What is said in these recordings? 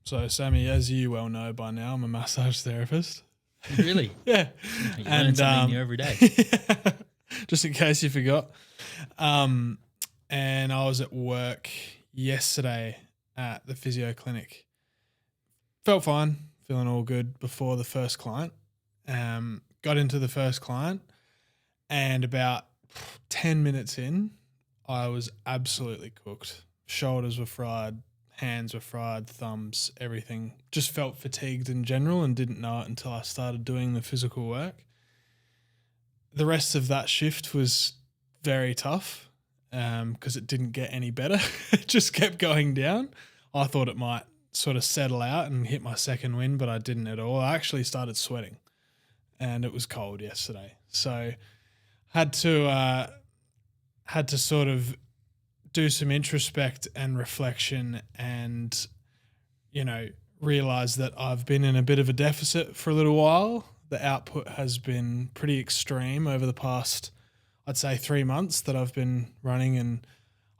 So, Sammy, as you well know by now, I'm a massage therapist. Really? Yeah. You learn something new every day. Just in case you forgot. And I was at work yesterday at the physio clinic. Felt fine, feeling all good before the first client. Got into the first client, and about 10 minutes in, I was absolutely cooked. Shoulders were fried, hands were fried, thumbs, everything. Just felt fatigued in general and didn't know it until I started doing the physical work. The rest of that shift was very tough because it didn't get any better. It just kept going down. I thought it might sort of settle out and hit my second wind, but I didn't at all. I actually started sweating and it was cold yesterday. So had to sort of do some introspect and reflection and, realize that I've been in a bit of a deficit for a little while. The output has been pretty extreme over the past, I'd say 3 months that I've been running, and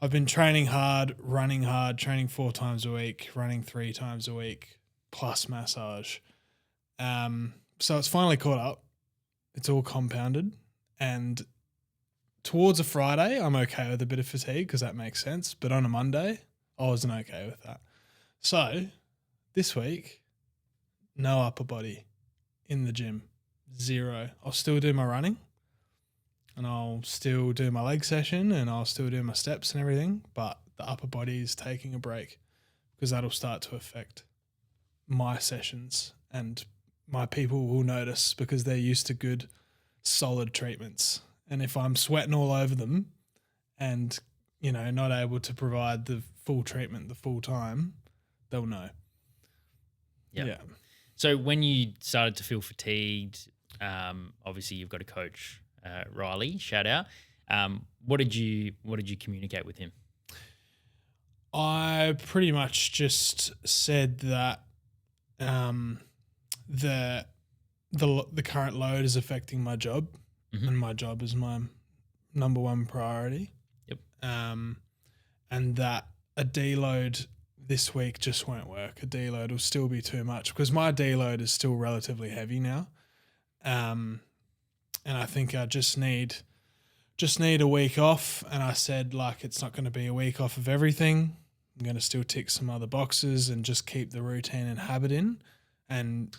I've been training hard, running hard, training 4 times a week, running 3 times a week, plus massage. So it's finally caught up. It's all compounded, and towards a Friday, I'm okay with a bit of fatigue because that makes sense. But on a Monday, I wasn't okay with that. So this week, no upper body in the gym, 0. I'll still do my running and I'll still do my leg session and I'll still do my steps and everything. But the upper body is taking a break because that'll start to affect my sessions, and my people will notice because they're used to good, solid treatments. And if I'm sweating all over them and, not able to provide the full treatment the full time, they'll know. Yep. Yeah. So when you started to feel fatigued, obviously you've got a coach, Riley, shout out. What did you communicate with him? I pretty much just said that the current load is affecting my job. Mm-hmm. And my job is my number one priority. Yep. And that a deload this week just won't work. A deload will still be too much because my deload is still relatively heavy now. And I think I just need a week off. And I said, it's not going to be a week off of everything. I'm going to still tick some other boxes and just keep the routine and habit in. And,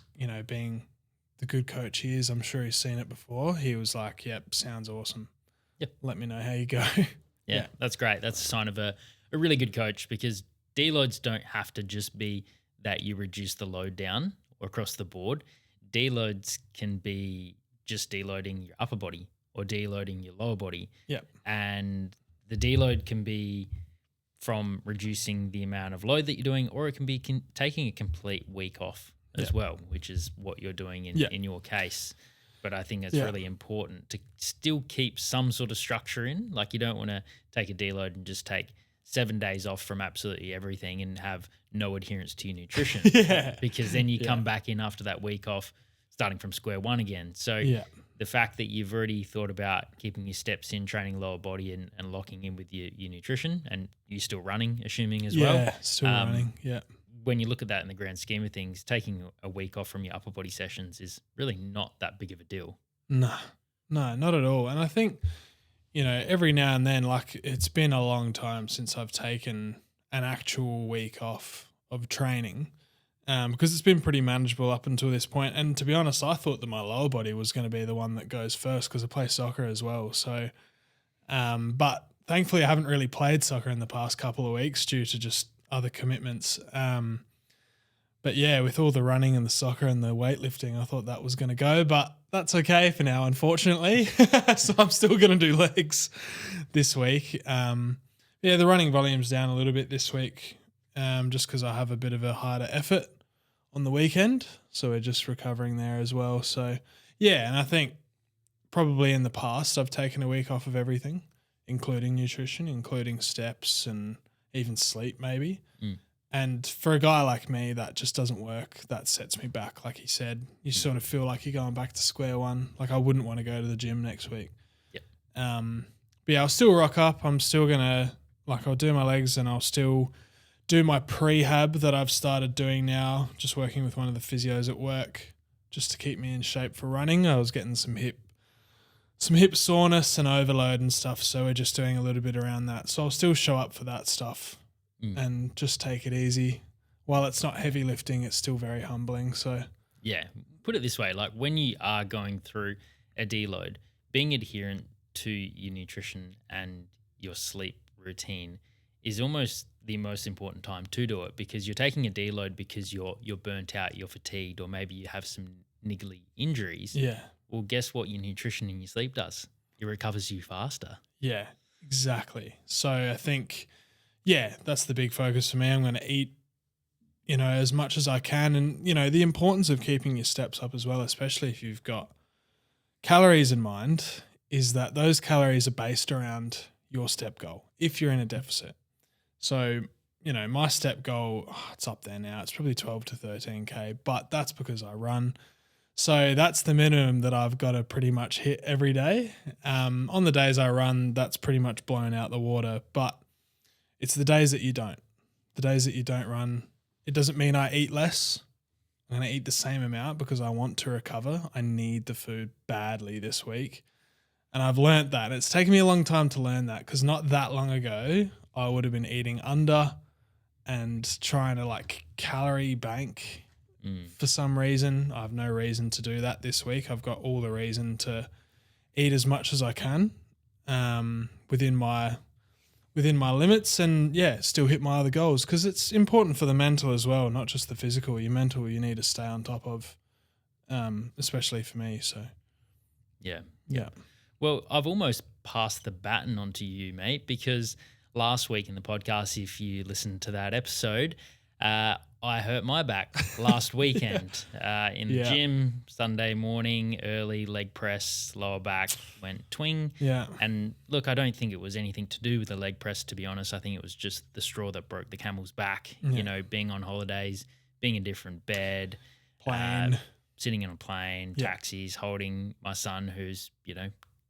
being the good coach he is, I'm sure he's seen it before. He was like, yep, sounds awesome. Yep. Let me know how you go. Yeah, that's great. That's a sign of a really good coach, because deloads don't have to just be that you reduce the load down across the board. Deloads can be just deloading your upper body or deloading your lower body. Yep. And the deload can be from reducing the amount of load that you're doing, or it can be taking a complete week off as well, which is what you're doing in your case. But I think it's really important to still keep some sort of structure in. Like, you don't want to take a deload and just take 7 days off from absolutely everything and have no adherence to your nutrition. Because then you come back in after that week off starting from square one again. So the fact that you've already thought about keeping your steps in, training lower body and locking in with your nutrition, and you're still running, assuming as well. Yeah, still running, When you look at that in the grand scheme of things, taking a week off from your upper body sessions is really not that big of a deal. No, not at all. And I think, every now and then, it's been a long time since I've taken an actual week off of training, because it's been pretty manageable up until this point. And to be honest, I thought that my lower body was going to be the one that goes first because I play soccer as well. So, but thankfully I haven't really played soccer in the past couple of weeks due to just other commitments. But yeah, with all the running and the soccer and the weightlifting, I thought that was going to go, but that's okay for now, unfortunately. So I'm still going to do legs this week. The running volume's down a little bit this week, just because I have a bit of a harder effort on the weekend. So we're just recovering there as well. So yeah, and I think probably in the past I've taken a week off of everything, including nutrition, including steps and even sleep maybe. And for a guy like me, that just doesn't work. That sets me back. Like he said, you sort of feel like you're going back to square one. Like, I wouldn't want to go to the gym next week. Yep. But yeah, I'll still rock up. I'm still going to, I'll do my legs and I'll still do my prehab that I've started doing now, just working with one of the physios at work just to keep me in shape for running. I was getting some hip soreness and overload and stuff, so we're just doing a little bit around that. So I'll still show up for that stuff and just take it easy. While it's not heavy lifting, it's still very humbling. So yeah, put it this way, like when you are going through a deload, being adherent to your nutrition and your sleep routine is almost the most important time to do it, because you're taking a deload because you're burnt out, you're fatigued, or maybe you have some niggly injuries. Yeah. Well, guess what your nutrition and your sleep does? It recovers you faster. Yeah, exactly. So I think, yeah, that's the big focus for me. I'm going to eat, as much as I can. And, the importance of keeping your steps up as well, especially if you've got calories in mind, is that those calories are based around your step goal if you're in a deficit. So, my step goal, it's up there now. It's probably 12 to 13K, but that's because I run. So that's the minimum that I've got to pretty much hit every day. On the days I run, that's pretty much blown out the water, but it's the days that you don't. The days that you don't run, it doesn't mean I eat less. I'm going to eat the same amount because I want to recover. I need the food badly this week. And I've learnt that. It's taken me a long time to learn that, because not that long ago, I would have been eating under and trying to calorie bank for some reason. I have no reason to do that this week. I've got all the reason to eat as much as I can within my limits, and still hit my other goals, because it's important for the mental as well, not just the physical. Your mental you need to stay on top of, especially for me. So yeah. Well, I've almost passed the baton on to you, mate, because last week in the podcast, if you listened to that episode, I hurt my back last weekend in the gym, Sunday morning, early leg press, lower back, went twing. Yeah. And look, I don't think it was anything to do with the leg press, to be honest. I think it was just the straw that broke the camel's back, being on holidays, being in a different bed, plane, sitting in a plane, taxis, holding my son who's,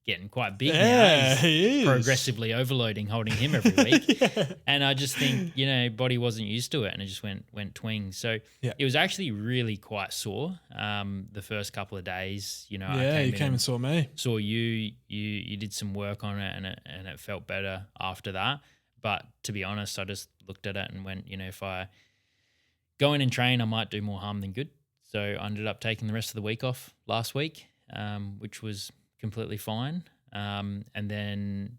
getting quite big now. He is. Progressively overloading, holding him every week. And I just think, body wasn't used to it, and it just went twing. So it was actually really quite sore the first couple of days. You came and saw me. Saw you did some work on it, and it felt better after that. But to be honest, I just looked at it and went, if I go in and train, I might do more harm than good. So I ended up taking the rest of the week off last week, which was completely fine. And then,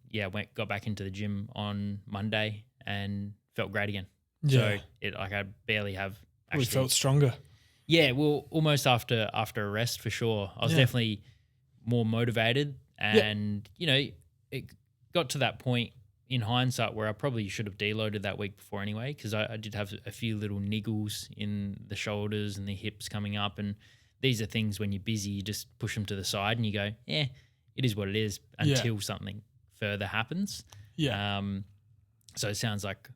got back into the gym on Monday and felt great again. Yeah. So I barely have actually. We felt stronger. Yeah, well, almost after a rest for sure. I was definitely more motivated, and, it got to that point in hindsight where I probably should have deloaded that week before anyway, because I did have a few little niggles in the shoulders and the hips coming up, and these are things when you're busy, you just push them to the side and you go, it is what it is, until something further happens. Yeah. So it sounds like,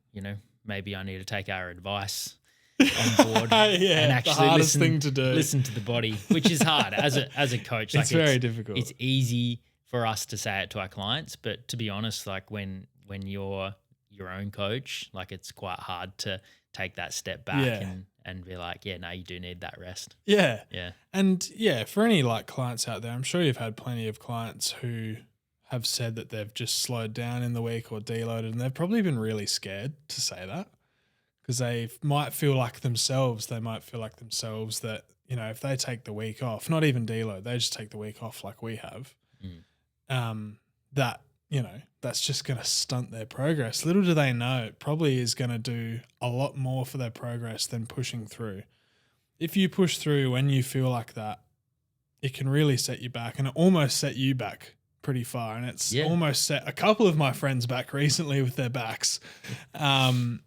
maybe I need to take our advice on board and actually listen to the body, which is hard as a coach. It's very difficult. It's easy for us to say it to our clients, but to be honest, when you're your own coach, it's quite hard to take that step back and be like, no, you do need that rest. Yeah. Yeah. And for any clients out there, I'm sure you've had plenty of clients who have said that they've just slowed down in the week or deloaded, and they've probably been really scared to say that, because they might feel like themselves that, if they take the week off, not even deload, they just take the week off like we have, that, that's just going to stunt their progress. Little do they know, it probably is going to do a lot more for their progress than pushing through. If you push through when you feel like that, it can really set you back, and it almost set you back pretty far. And it's almost set a couple of my friends back recently with their backs. But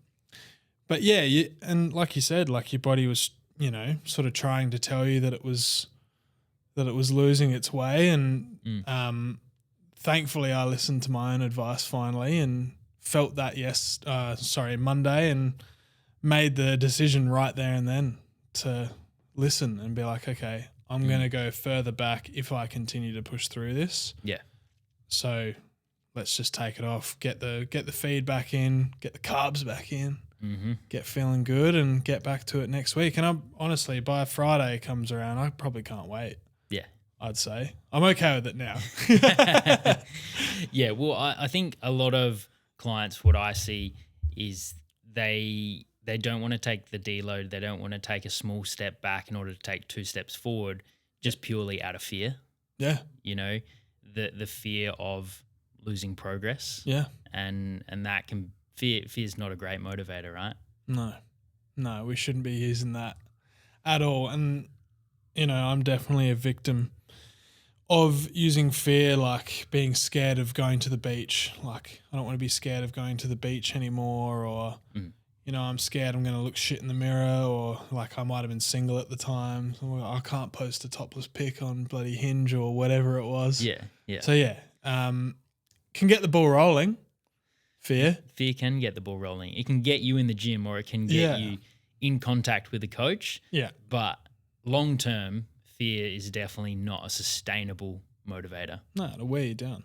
and like you said, your body was, sort of trying to tell you that it was losing its way. And, thankfully, I listened to my own advice finally and felt that Monday, and made the decision right there and then to listen and be like, okay, I'm going to go further back if I continue to push through this. Yeah. So let's just take it off, get the feed back in, get the carbs back in. get feeling good and get back to it next week. And I'm honestly, by Friday comes around, I probably can't wait. Yeah. I'd say. I'm okay with it now. Yeah, well, I think a lot of clients, what I see is they don't want to take the deload. They don't want to take a small step back in order to take 2 steps forward, just purely out of fear. Yeah. You know, the fear of losing progress. Yeah. And that can fear's not a great motivator, right? No, we shouldn't be using that at all. And you know, I'm definitely a victim of using fear, like being scared of going to the beach. Like, I don't want to be scared of going to the beach anymore, or, you know, I'm scared I'm going to look shit in the mirror, or like I might have been single at the time. So I can't post a topless pic on bloody Hinge or whatever it was. Yeah, yeah. So, yeah, can get the ball rolling, fear. Fear can get the ball rolling. It can get you in the gym, or it can get you in contact with a coach. Yeah. But long term, fear is definitely not a sustainable motivator. No, it'll wear you down.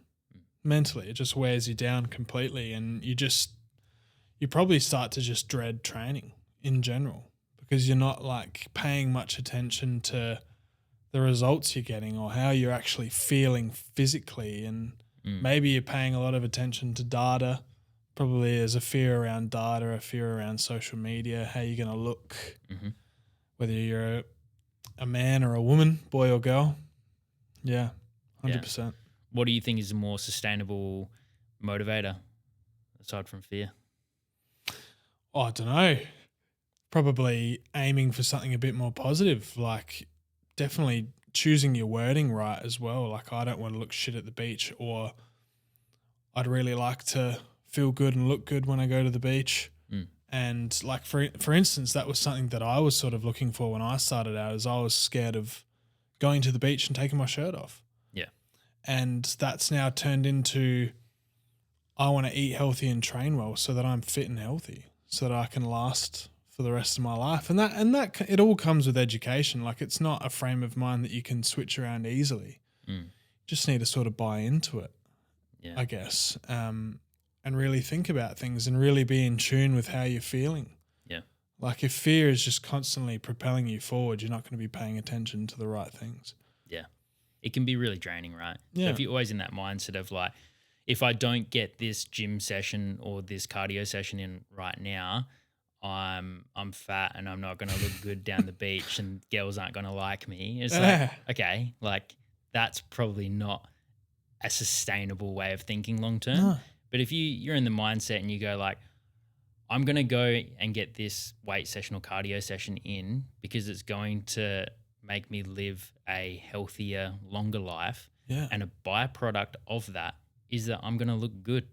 Mentally, it just wears you down completely, and you probably start to just dread training in general because you're not like paying much attention to the results you're getting or how you're actually feeling physically, and maybe you're paying a lot of attention to data. Probably there's a fear around data, a fear around social media, how you're going to look, whether you're a man or a woman, boy or girl. Yeah, 100%. Yeah. What do you think is a more sustainable motivator aside from fear? Oh, I don't know. Probably aiming for something a bit more positive, like definitely choosing your wording right as well. Like, I don't want to look shit at the beach, or I'd really like to feel good and look good when I go to the beach. And like, for instance, that was something that I was sort of looking for when I started out, is I was scared of going to the beach and taking my shirt off. Yeah. And that's now turned into, I want to eat healthy and train well so that I'm fit and healthy, so that I can last for the rest of my life. And that it all comes with education. Like, it's not a frame of mind that you can switch around easily. Just need to sort of buy into it, I guess. And really think about things and really be in tune with how you're feeling. Yeah. Like, if fear is just constantly propelling you forward, you're not going to be paying attention to the right things. Yeah. It can be really draining, right? Yeah. So if you're always in that mindset of like, if I don't get this gym session or this cardio session in right now, I'm fat and I'm not going to look good down the beach and girls aren't going to like me. It's like, okay, like that's probably not a sustainable way of thinking long term. No. But if you're in the mindset and you go like, I'm going to go and get this weight session or cardio session in because it's going to make me live a healthier, longer life. Yeah. And a byproduct of that is that I'm going to look good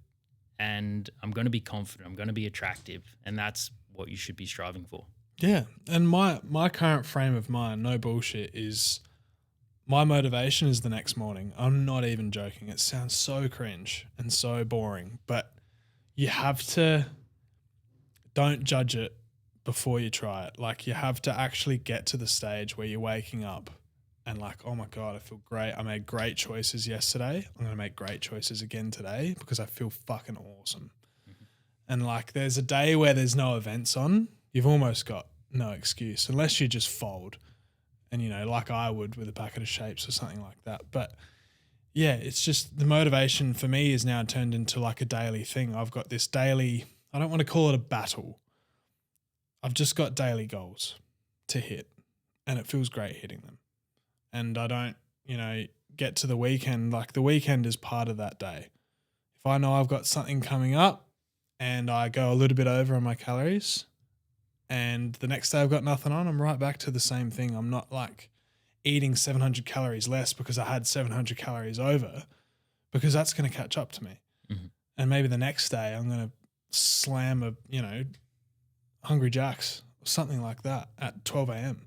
and I'm going to be confident. I'm going to be attractive. And that's what you should be striving for. Yeah. And my current frame of mind, no bullshit, is my motivation is the next morning. I'm not even joking. It sounds so cringe and so boring, but you have to, don't judge it before you try it. Like, you have to actually get to the stage where you're waking up and like, oh my God, I feel great. I made great choices yesterday. I'm going to make great choices again today because I feel fucking awesome. And like, there's a day where there's no events on, you've almost got no excuse unless you just fold. And, you know, like I would with a packet of shapes or something like that. But yeah, it's just the motivation for me is now turned into like a daily thing. I've got this daily, I don't want to call it a battle. I've just got daily goals to hit and it feels great hitting them. And I don't, you know, get to the weekend, like the weekend is part of that day. If I know I've got something coming up and I go a little bit over on my calories, and the next day I've got nothing on, I'm right back to the same thing. I'm not like eating 700 calories less because I had 700 calories over, because that's going to catch up to me. And maybe the next day I'm going to slam a, you know, Hungry Jacks or something like that at 12 a.m.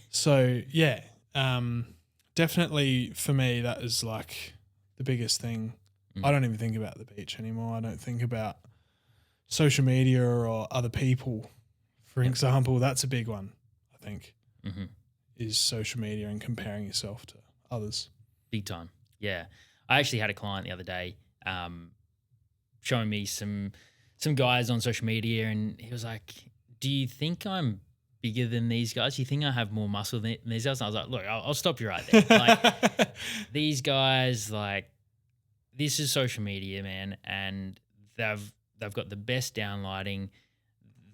So yeah, definitely for me, that is like the biggest thing. I don't even think about the beach anymore. I don't think about social media or other people. For example, that's a big one, I think, is social media and comparing yourself to others. Big time. Yeah. I actually had a client the other day showing me some some guys on social media, and he was like, "Do you think I'm bigger than these guys? Do you think I have more muscle than these guys?" And I was like, "Look, I'll stop you right there. Like, these guys, like, this is social media, man, and they've got the best downlighting.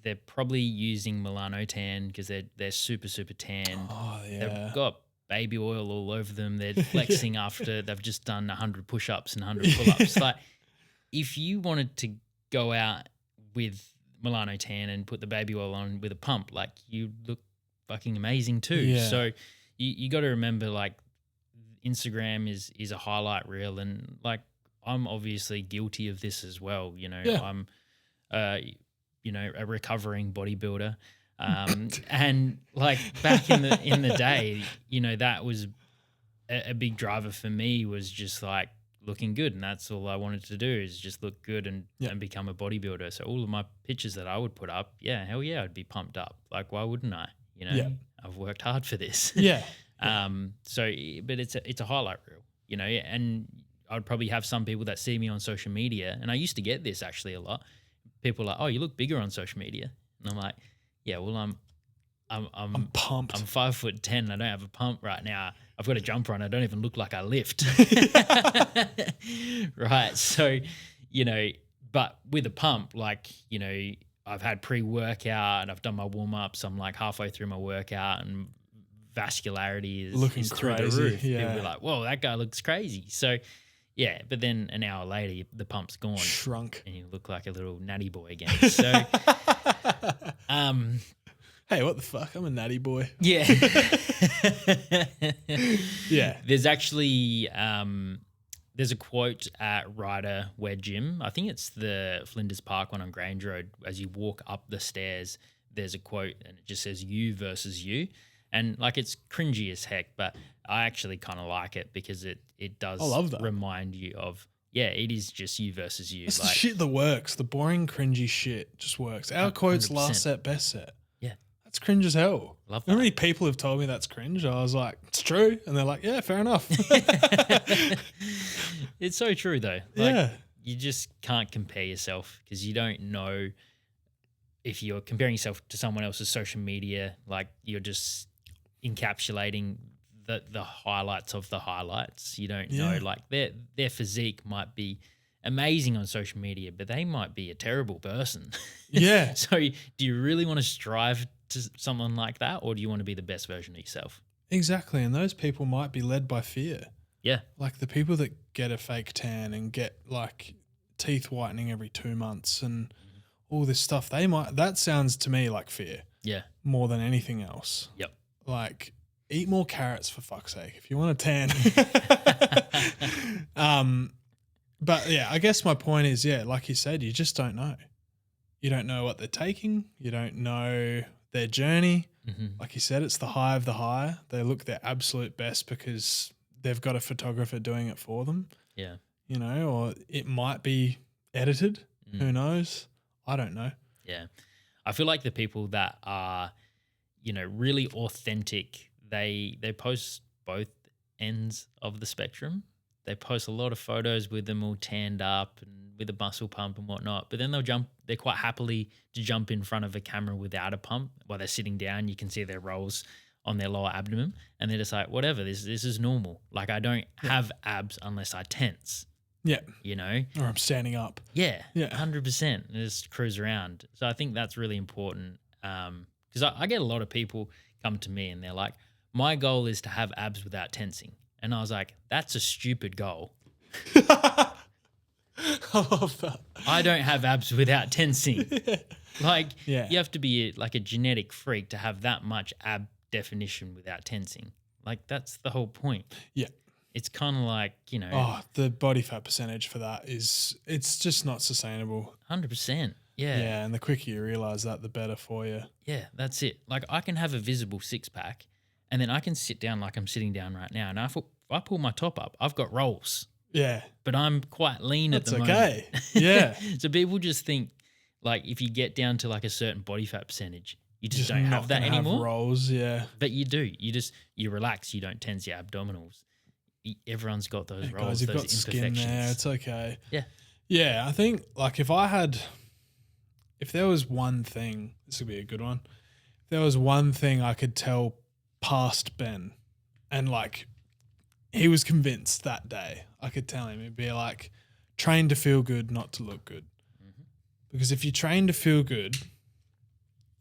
They're probably using Milano tan because they're super tan. Oh yeah. They've got baby oil all over them. They're flexing after they've just done 100 push-ups and 100 pull-ups. Like, if you wanted to go out with Milano tan and put the baby oil on with a pump, like, you look fucking amazing too. Yeah. So you got to remember, like, Instagram is a highlight reel, and like, I'm obviously guilty of this as well. You know, Yeah. I'm a recovering bodybuilder. And like, back in the day, you know, that was a big driver for me, was just like looking good, and that's all I wanted to do, is just look good and become a bodybuilder. So all of my pictures that I would put up, hell yeah, I'd be pumped up. Like, why wouldn't I? You know, I've worked hard for this. Yeah. So, but it's a highlight reel, you know, and I'd probably have some people that see me on social media, and I used to get this actually a lot. People are like, "Oh, you look bigger on social media," and I'm like, "Yeah, well, I'm pumped. I'm 5'10". I don't have a pump right now. I've got a jumper on. I don't even look like I lift." Right. So, you know, but with a pump, like, you know, I've had pre-workout and I've done my warm-ups. I'm like halfway through my workout, and vascularity is looking through crazy. the roof. Yeah. People be like, "Whoa, that guy looks crazy." So, yeah, but then an hour later, the pump's gone. Shrunk. And you look like a little natty boy again. So, hey, what the fuck? I'm a natty boy. yeah. Yeah. There's actually there's a quote at Ryder Wear Gym. I think it's the Flinders Park one on Grange Road. As you walk up the stairs, there's a quote, and it just says "you versus you." And like, it's cringy as heck, but I actually kind of like it, because it does remind you of, it is just you versus you. It's like, the shit that works. The boring, cringy shit just works. Our quote's 100%. last set, best set. Yeah. That's cringe as hell. Love How that. many people have told me that's cringe? I was like, it's true. And they're like, yeah, fair enough. It's so true though. Like, Yeah. you just can't compare yourself, because you don't know if you're comparing yourself to someone else's social media. Like, you're just encapsulating the highlights of the highlights. You don't know, like, their physique might be amazing on social media, but they might be a terrible person. Yeah. So do you really want to strive to someone like that, or do you want to be the best version of yourself? Exactly. And those people might be led by fear. Yeah. Like the people that get a fake tan and get like teeth whitening every 2 months and all this stuff, that sounds to me like fear. Yeah. More than anything else. Yep. Like, eat more carrots, for fuck's sake, if you want a tan. But yeah, I guess my point is, like you said, you just don't know. You don't know what they're taking. You don't know their journey. Mm-hmm. Like you said, it's the high of the high. They look their absolute best because they've got a photographer doing it for them. Yeah. You know, or it might be edited. Who knows? I don't know. Yeah. I feel like the people that are, you know, really authentic, they post both ends of the spectrum. They post a lot of photos with them all tanned up and with a muscle pump and whatnot, but then they're quite happily to jump in front of a camera without a pump while they're sitting down. You can see their rolls on their lower abdomen, and they're just like, whatever, this is normal. Like, I don't have abs unless I tense. Yeah. You know? Or I'm standing up. Yeah. Yeah. 100%. Just cruise around. So I think that's really important. Because I get a lot of people come to me and they're like, my goal is to have abs without tensing. And I was like, that's a stupid goal. I love that. I don't have abs without tensing. Like, Yeah. you have to be like a genetic freak to have that much ab definition without tensing. Like, that's the whole point. Yeah. It's kind of like, you know. Oh, the body fat percentage for that it's just not sustainable. 100%. Yeah. Yeah, and the quicker you realize that, the better for you. Yeah, that's it. Like, I can have a visible six-pack, and then I can sit down like I'm sitting down right now, and if I pull my top up, I've got rolls. Yeah. But I'm quite lean at the moment. That's okay. Yeah. So people just think, like, if you get down to like a certain body fat percentage, you just don't not have that gonna anymore. Have rolls, yeah. But you do. You relax. You don't tense your abdominals. Everyone's got those rolls, Guys, you've those got skin imperfections. there. It's okay. Yeah. Yeah, I think like if I had if there was one thing, this would be a good one. If there was one thing I could tell past Ben, and like he was convinced that day, I could tell him, it'd be like, train to feel good, not to look good. Mm-hmm. Because if you train to feel good,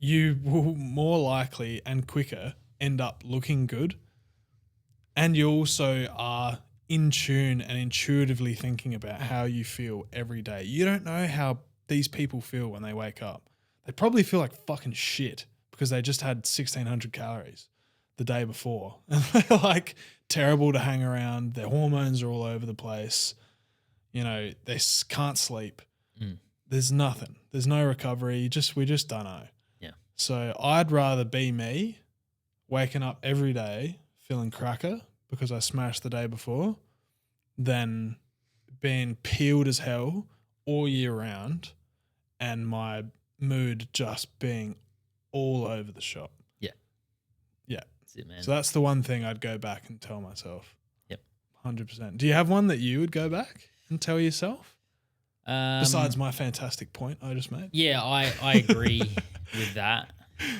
you will more likely and quicker end up looking good. And you also are in tune and intuitively thinking about how you feel every day. You don't know how these people feel when they wake up. They probably feel like fucking shit because they just had 1,600 calories the day before. And they're like terrible to hang around. Their hormones are all over the place. You know, they can't sleep. There's nothing. There's no recovery. We just don't know. Yeah. So I'd rather be me, waking up every day feeling cracker because I smashed the day before, than being peeled as hell all year round and my mood just being all over the shop. Yeah. Yeah. That's it, man. So that's the one thing I'd go back and tell myself. Yep. 100%. Do you have one that you would go back and tell yourself? Besides my fantastic point I just made. Yeah, I agree with that.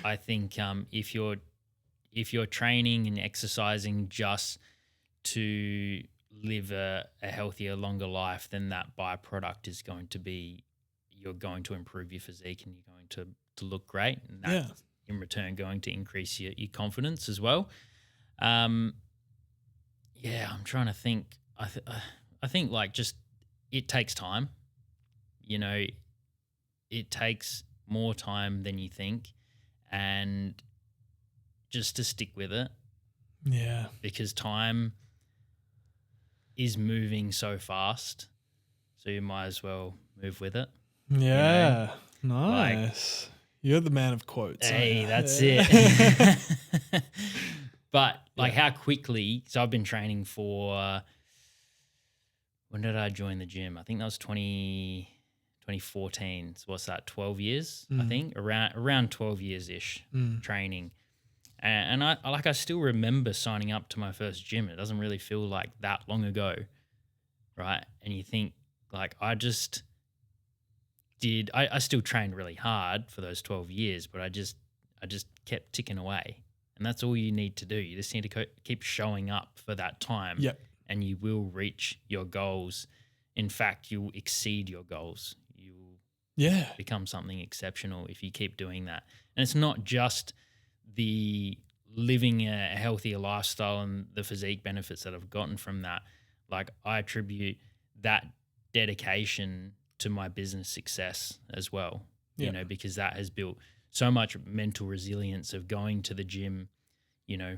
I think if you're training and exercising just to live a healthier, longer life, then that byproduct is going to be you're going to improve your physique and you're going to look great, and that's in return going to increase your confidence as well. I'm trying to think. I think like just it takes time. You know, it takes more time than you think, and just to stick with it. Yeah. Because time is moving so fast, so you might as well move with it. Yeah. You know? Nice. Like, you're the man of quotes. Hey, that's it. But like how quickly, so I've been training for, when did I join the gym? I think that was 2014. So what's that, 12 years, I think? Around 12 years-ish training. And I still remember signing up to my first gym. It doesn't really feel like that long ago, right? And you think, like, I still trained really hard for those 12 years, but I just kept ticking away. And that's all you need to do. You just need to keep showing up for that time. Yep. And you will reach your goals. In fact, you'll exceed your goals. You will become something exceptional if you keep doing that. And it's not just the living a healthier lifestyle and the physique benefits that I've gotten from that. Like, I attribute that dedication to my business success as well, you know, because that has built so much mental resilience of going to the gym, you know,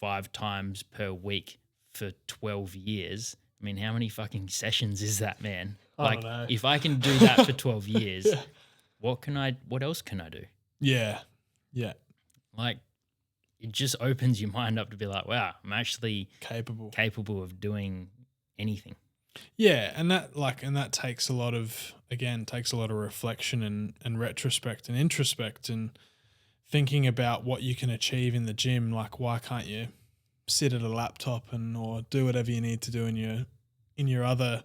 5 times per week for 12 years. I mean, how many fucking sessions is that, man? I don't know. If I can do that for 12 years, what else can I do? Yeah. Yeah. Like, it just opens your mind up to be like, wow, I'm actually capable of doing anything. Yeah, and that takes a lot of reflection and retrospect and introspect and thinking about what you can achieve in the gym. Like, why can't you sit at a laptop or do whatever you need to do in your other,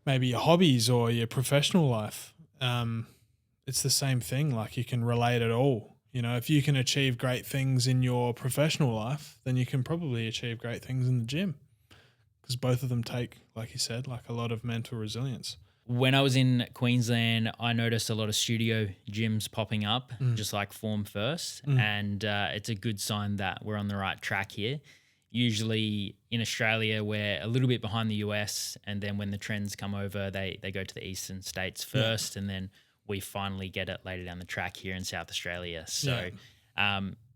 maybe your hobbies or your professional life? It's the same thing. Like, you can relate it all. You know, if you can achieve great things in your professional life, then you can probably achieve great things in the gym, because both of them take, like you said, like a lot of mental resilience. When I was in Queensland, I noticed a lot of studio gyms popping up, just like Form First, and it's a good sign that we're on the right track here. Usually in Australia, we're a little bit behind the US, and then when the trends come over, they go to the eastern states first, and then we finally get it later down the track here in South Australia. So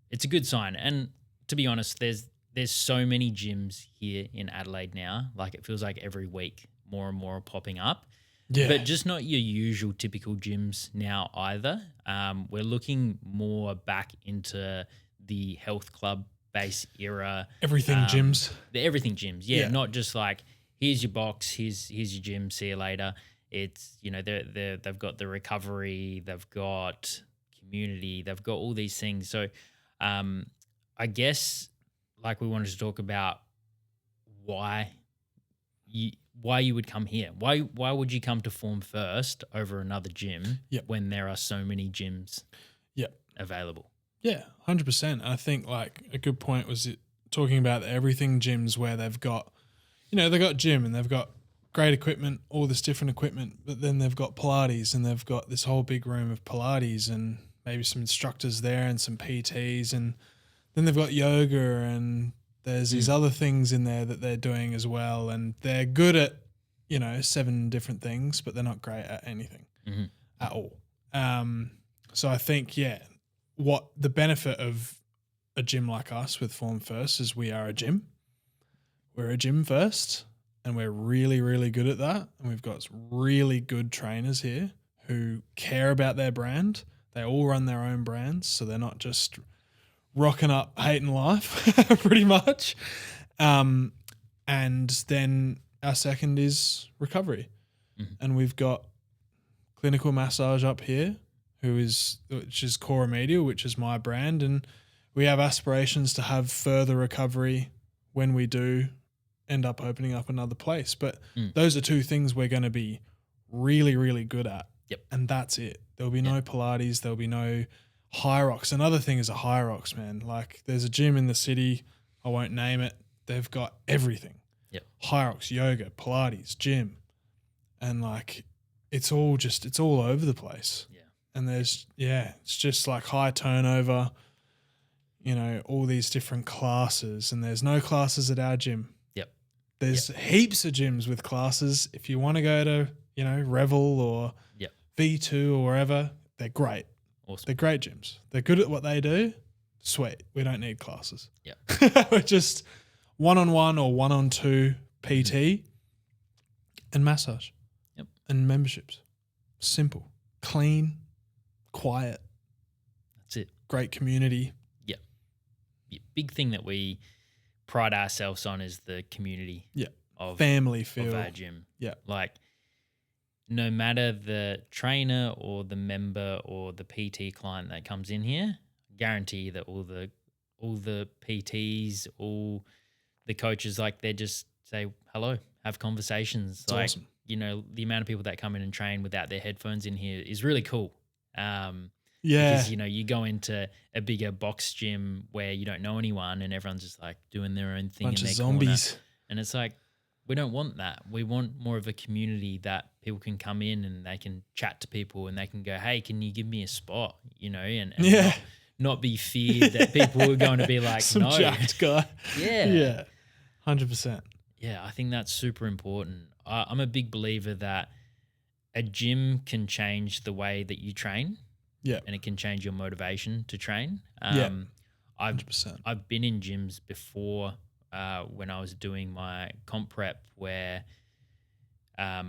it's a good sign. And to be honest, there's so many gyms here in Adelaide now. Like, it feels like every week more and more are popping up. Yeah. But just not your usual typical gyms now either. We're looking more back into the health club base era. Everything gyms. The everything gyms. Yeah. Not just like, here's your box, here's your gym, see you later. It's, you know, they've got the recovery, they've got community, they've got all these things. So I guess, like, we wanted to talk about why why you would come here. Why would you come to Form First over another gym when there are so many gyms available? Yeah, 100%. I think like a good point was talking about the everything gyms where they've got, they've got gym and they've got great equipment, all this different equipment, but then they've got Pilates and they've got this whole big room of Pilates and maybe some instructors there and some PTs, and then they've got yoga and there's these other things in there that they're doing as well, and they're good at, 7 different things, but they're not great at anything at all. So I think, what the benefit of a gym like us with Form First is we are a gym. We're a gym first, and we're really, really good at that. And we've got really good trainers here who care about their brand. They all run their own brands, so they're not just rocking up hating life pretty much. And then our second is recovery. And we've got clinical massage up here, which is Core Media, which is my brand, and we have aspirations to have further recovery when we do end up opening up another place. But those are 2 things we're going to be really, really good at. And that's it. There'll be no Pilates. There'll be no Hyrox. Another thing is a Hyrox, man. Like there's a gym in the city. I won't name it. They've got everything. Hyrox, yoga, Pilates, gym. And like it's all over the place. And there's, it's just like high turnover, all these different classes, and there's no classes at our gym. There's heaps of gyms with classes. If you want to go to, Revel or V2 or wherever, they're great. Awesome. They're great gyms. They're good at what they do. Sweet. We don't need classes. We're just one-on-one or one-on-two PT and massage and memberships. Simple, clean, quiet. That's it. Great community. Big thing that we pride ourselves on is the community. Of family feel of our gym. Like no matter the trainer or the member or the PT client that comes in here, guarantee that all the PTs, all the coaches, like they just say hello, have conversations. It's like awesome. The amount of people that come in and train without their headphones in here is really cool. Because, you go into a bigger box gym where you don't know anyone and everyone's just like doing their own thing bunch in of their zombies. corner. And it's like, we don't want that. We want more of a community that people can come in and they can chat to people and they can go, hey, can you give me a spot? And not be feared that people are going to be like, some no. jacked guy. Yeah. 100%. Yeah, I think that's super important. I'm a big believer that a gym can change the way that you train. And it can change your motivation to train. 100%. I've been in gyms before when I was doing my comp prep where, I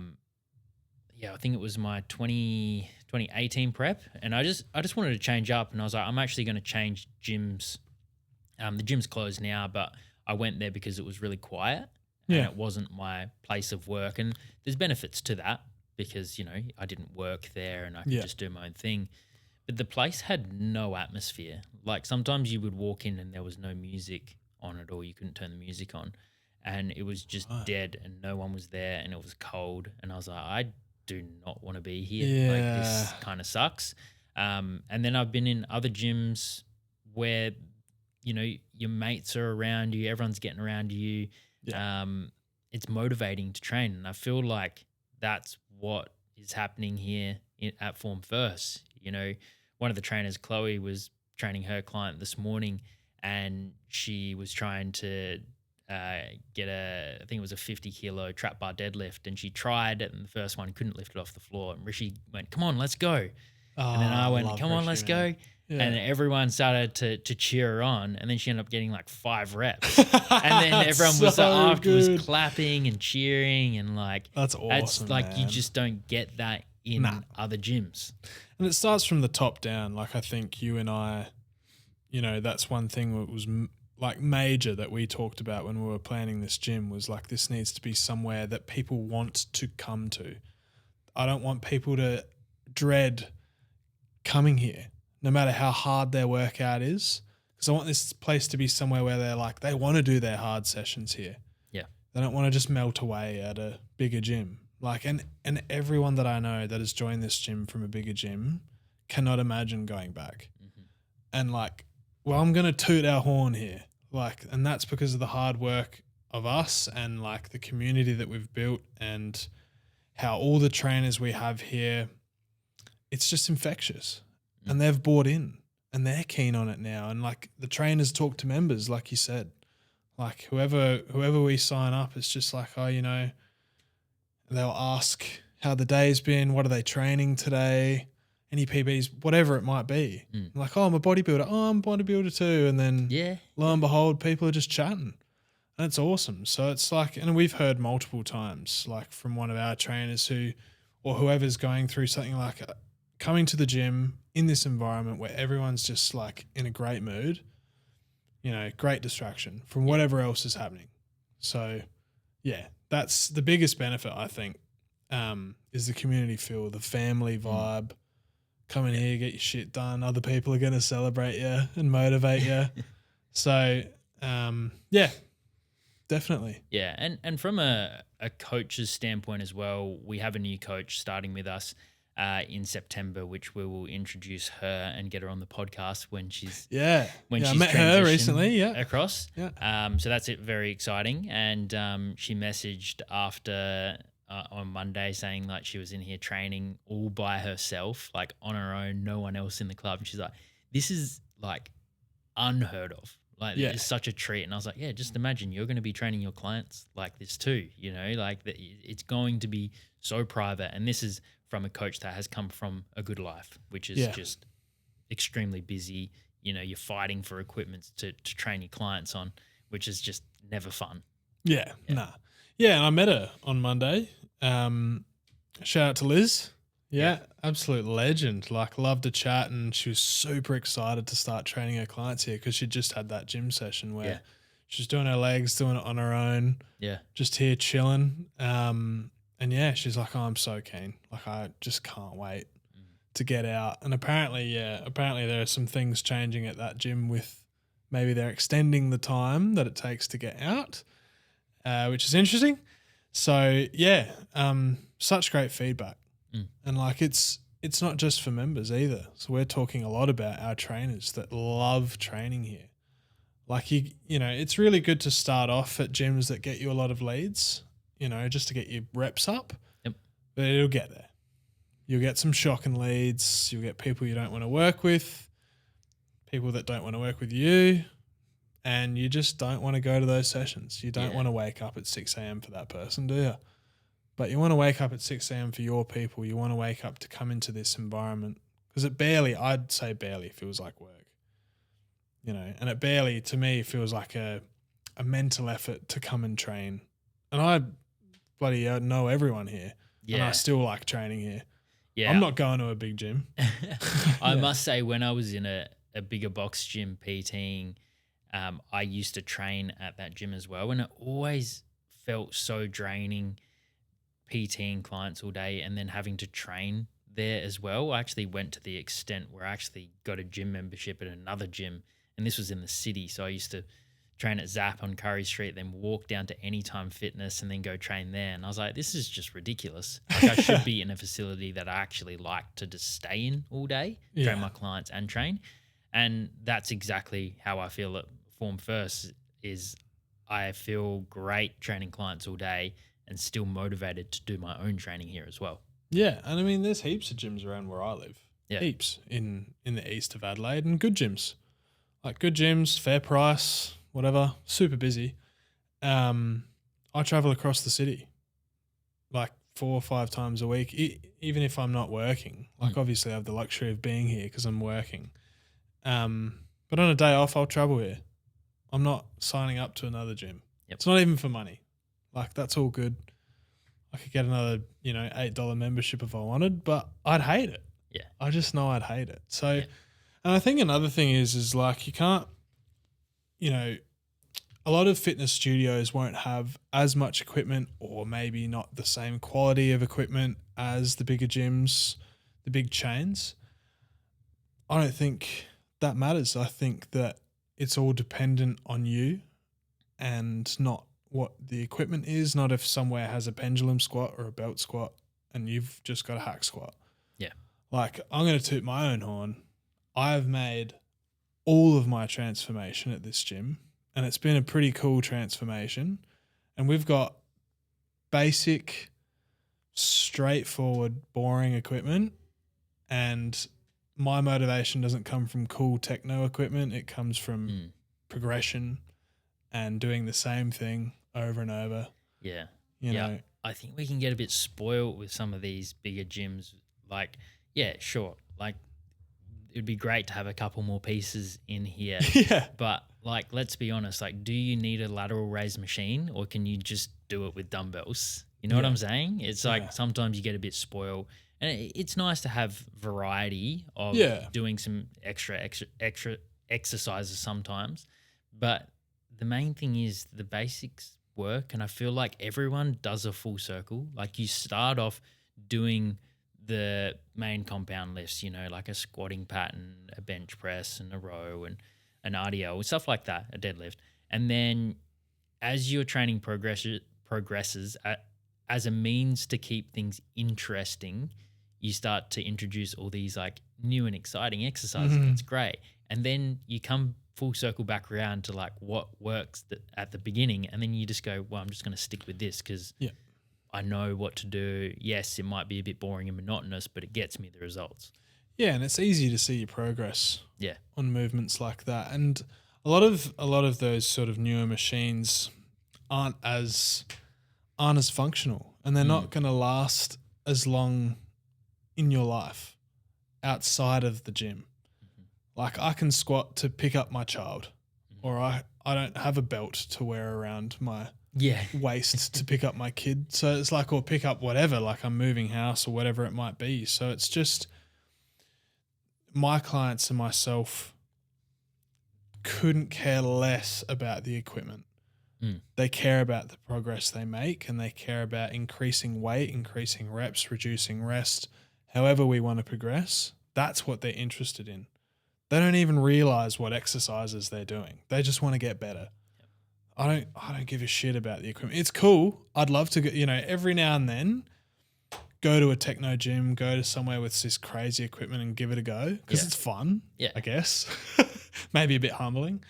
think it was my 2018 prep, and I just wanted to change up, and I was like, I'm actually going to change gyms. The gym's closed now, but I went there because it was really quiet and it wasn't my place of work, and there's benefits to that because I didn't work there and I could just do my own thing. But the place had no atmosphere. Like sometimes you would walk in and there was no music on it, or you couldn't turn the music on, and it was just dead and no one was there and it was cold. And I was like, I do not want to be here. Like this kind of sucks. And then I've been in other gyms where, your mates are around you, everyone's getting around you. It's motivating to train. And I feel like that's what is happening here at Form First. One of the trainers, Chloe, was training her client this morning, and she was trying to get I think it was a 50 kilo trap bar deadlift, and she tried it, and the first one couldn't lift it off the floor. And Rishi went, "Come on, let's go." And then I went, "Come on, let's go." And everyone started to cheer her on, and then she ended up getting like 5 reps. And then everyone was afterwards clapping and cheering, and like that's awesome. It's like man. you just don't get that in other gyms. And it starts from the top down. Like I think you and I, that's one thing that was like major that we talked about when we were planning this gym was like, this needs to be somewhere that people want to come to. I don't want people to dread coming here, no matter how hard their workout is. Because I want this place to be somewhere where they're like, they want to do their hard sessions here. They don't want to just melt away at a bigger gym. Like, and everyone that I know that has joined this gym from a bigger gym cannot imagine going back. Mm-hmm. And like, well, I'm going to toot our horn here. Like, and that's because of the hard work of us and like the community that we've built and how all the trainers we have here, it's just infectious. Mm-hmm. And they've bought in and they're keen on it now. And like the trainers talk to members, like you said, like whoever we sign up, it's just like, oh, you know, they'll ask how the day's been, what are they training today, any PBs, whatever it might be. Like, oh, I'm a bodybuilder. Oh, I'm a bodybuilder too. And then lo and behold, people are just chatting. And it's awesome. So it's like, and we've heard multiple times, like from one of our trainers or whoever's going through something like coming to the gym in this environment where everyone's just like in a great mood, you know, great distraction from whatever else is happening. So yeah, that's the biggest benefit, I think, is the community feel, the family vibe. Come in here, get your shit done. Other people are going to celebrate you and motivate you. So, yeah, definitely. Yeah, and from a coach's standpoint as well, we have a new coach starting with us in September, which we will introduce her and get her on the podcast when she's I met her recently. Across. So that's it. Very exciting. And she messaged after on Monday saying like she was in here training all by herself, like on her own, no one else in the club. And she's like, "This is like unheard of. Like it's such a treat." And I was like, "Yeah, just imagine you're going to be training your clients like this too. You know, like it's going to be so private." And this is from a coach that has come from a good life, which is just extremely busy. You know, you're fighting for equipment to train your clients on, which is just never fun. Yeah. And I met her on Monday. Shout out to Liz. Yeah, absolute legend. Like, loved to chat, and she was super excited to start training her clients here because she just had that gym session where she's doing her legs, doing it on her own. Yeah, just here chilling. And yeah, she's like, "Oh, I'm so keen. Like, I just can't wait to get out." And apparently there are some things changing at that gym with maybe they're extending the time that it takes to get out, which is interesting. So yeah, such great feedback. And like it's not just for members either. So we're talking a lot about our trainers that love training here. Like you know, it's really good to start off at gyms that get you a lot of leads, you know, just to get your reps up. Yep. But it'll get there. You'll get some shocking leads. You'll get people you don't want to work with, people that don't want to work with you, and you just don't want to go to those sessions. You don't want to wake up at 6 a.m. for that person, do you? But you want to wake up at 6 a.m. for your people. You want to wake up to come into this environment because I'd say barely feels like work, you know, and it barely, to me, feels like a mental effort to come and train. And I bloody know everyone here, and I still like training here. Yeah, I'm not going to a big gym. I must say, when I was in a bigger box gym PTing, I used to train at that gym as well, and it always felt so draining PTing clients all day and then having to train there as well. I actually went to the extent where I actually got a gym membership at another gym, and this was in the city. So I used to train at Zap on Curry Street, then walk down to Anytime Fitness and then go train there. And I was like, this is just ridiculous. Like, I should be in a facility that I actually like to just stay in all day, train my clients and train. And that's exactly how I feel at Form First is I feel great training clients all day and still motivated to do my own training here as well. Yeah, and I mean, there's heaps of gyms around where I live. Yeah. Heaps in the east of Adelaide, and good gyms. Like good gyms, fair price, whatever, super busy. I travel across the city like 4 or 5 times a week, even if I'm not working. Like obviously I have the luxury of being here because I'm working. But on a day off, I'll travel here. I'm not signing up to another gym. Yep. It's not even for money. Like, that's all good. I could get another, you know, $8 membership if I wanted, but I'd hate it. Yeah. I just know I'd hate it. So, and I think another thing is like you can't, you know, a lot of fitness studios won't have as much equipment or maybe not the same quality of equipment as the bigger gyms, the big chains. I don't think that matters. I think that it's all dependent on you and not what the equipment is, not if somewhere has a pendulum squat or a belt squat and you've just got a hack squat. Yeah. Like, I'm going to toot my own horn. I've made all of my transformation at this gym, and it's been a pretty cool transformation. And we've got basic, straightforward, boring equipment, and my motivation doesn't come from cool techno equipment. It comes from progression and doing the same thing over and over. Yeah. You know, I think we can get a bit spoiled with some of these bigger gyms. Like, yeah, sure. Like, it'd be great to have a couple more pieces in here. Yeah. But, like, let's be honest. Like, do you need a lateral raise machine, or can you just do it with dumbbells? You know what I'm saying? It's like sometimes you get a bit spoiled. And it's nice to have variety of doing some extra exercises sometimes. But the main thing is the basics work. And I feel like everyone does a full circle. Like, you start off doing the main compound lifts, you know, like a squatting pattern, a bench press and a row and an RDL, stuff like that, a deadlift. And then as your training progresses as a means to keep things interesting, you start to introduce all these like new and exciting exercises. It's great. And then you come full circle back around to like what works at the beginning. And then you just go, well, I'm just going to stick with this because I know what to do. Yes, it might be a bit boring and monotonous, but it gets me the results. Yeah, and it's easy to see your progress on movements like that. And a lot of those sort of newer machines aren't as functional, and they're not going to last as long in your life outside of the gym. Like, I can squat to pick up my child, or I don't have a belt to wear around my waist to pick up my kid. So it's like, or pick up whatever, like I'm moving house or whatever it might be. So it's just my clients and myself couldn't care less about the equipment. They care about the progress they make, and they care about increasing weight, increasing reps, reducing rest, however we want to progress. That's what they're interested in. They don't even realize what exercises they're doing. They just want to get better. I don't give a shit about the equipment. It's cool. I'd love to go, you know, every now and then go to a techno gym, go to somewhere with this crazy equipment and give it a go, because it's fun, I guess. Maybe a bit humbling.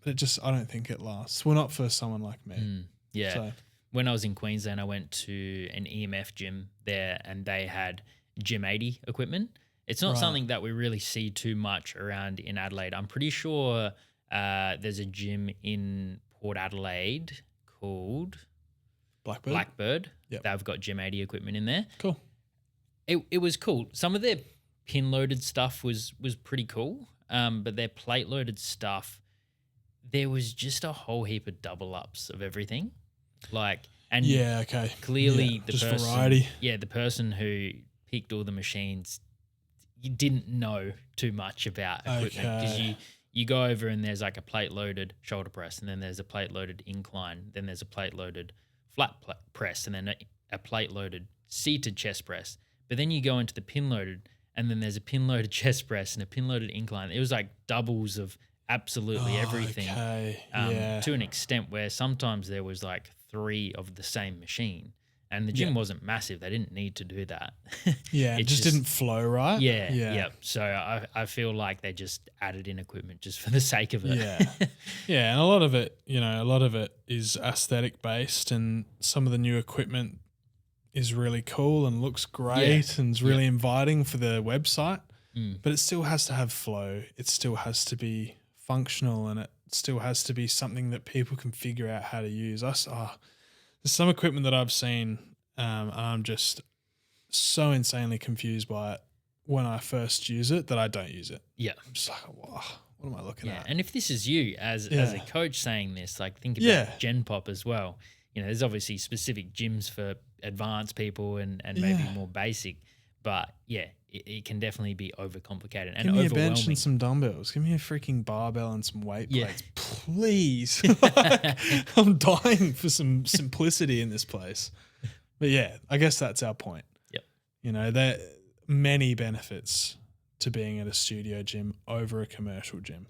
But I don't think it lasts. Well, not for someone like me. So. When I was in Queensland, I went to an EMF gym there, and they had Gym 80 equipment. It's not something that we really see too much around in Adelaide. I'm pretty sure there's a gym in Port Adelaide called Blackbird. Yep. They've got Gym 80 equipment in there. Cool. It was cool. Some of their pin-loaded stuff was pretty cool, but their plate-loaded stuff, there was just a whole heap of double-ups of everything. Like, and clearly the person, variety. Yeah, the person who picked all the machines, you didn't know too much about equipment, because you go over and there's like a plate-loaded shoulder press, and then there's a plate-loaded incline, then there's a plate-loaded flat press, and then a plate-loaded seated chest press. But then you go into the pin-loaded, and then there's a pin-loaded chest press and a pin-loaded incline. It was like doubles of absolutely everything, to an extent where sometimes there was like 3 of the same machine, and the gym wasn't massive. They didn't need to do that. It just didn't flow right. So I feel like they just added in equipment just for the sake of it. And a lot of it is aesthetic based, and some of the new equipment is really cool and looks great and is really inviting for the website, but it still has to have flow. It still has to be functional, and it still has to be something that people can figure out how to use. There's some equipment that I've seen, and I'm just so insanely confused by it when I first use it that I don't use it. I'm just like, wow, what am I looking at? And if this is you as a coach saying this, like, think about Gen Pop as well. You know, there's obviously specific gyms for advanced people and maybe more basic, but it can definitely be overcomplicated and overwhelming. Give me a bench and some dumbbells. Give me a freaking barbell and some weight plates, please. I'm dying for some simplicity in this place. But I guess that's our point. You know, there are many benefits to being at a studio gym over a commercial gym.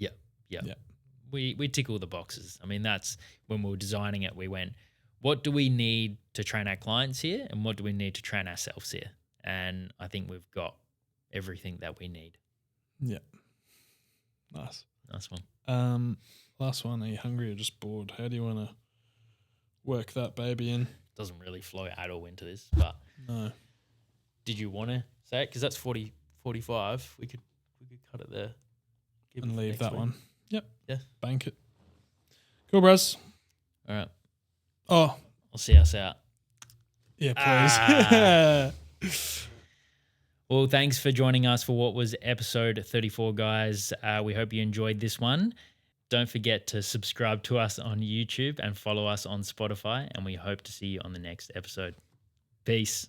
we tick all the boxes. I mean, that's when we were designing it, we went, what do we need to train our clients here and what do we need to train ourselves here? And I think we've got everything that we need. Yeah. Nice. Nice one. Last one, are you hungry or just bored? How do you want to work that baby in? Doesn't really flow at all into this, but no. Did you want to say it? Because that's 40, 45. We could cut it there. And leave that one. Yep. Yeah. Bank it. Cool, bros. All right. Oh. I'll see us out. Yeah, please. Well, thanks for joining us for what was episode 34, guys. We hope you enjoyed this one. Don't forget to subscribe to us on YouTube and follow us on Spotify, and we hope to see you on the next episode. Peace.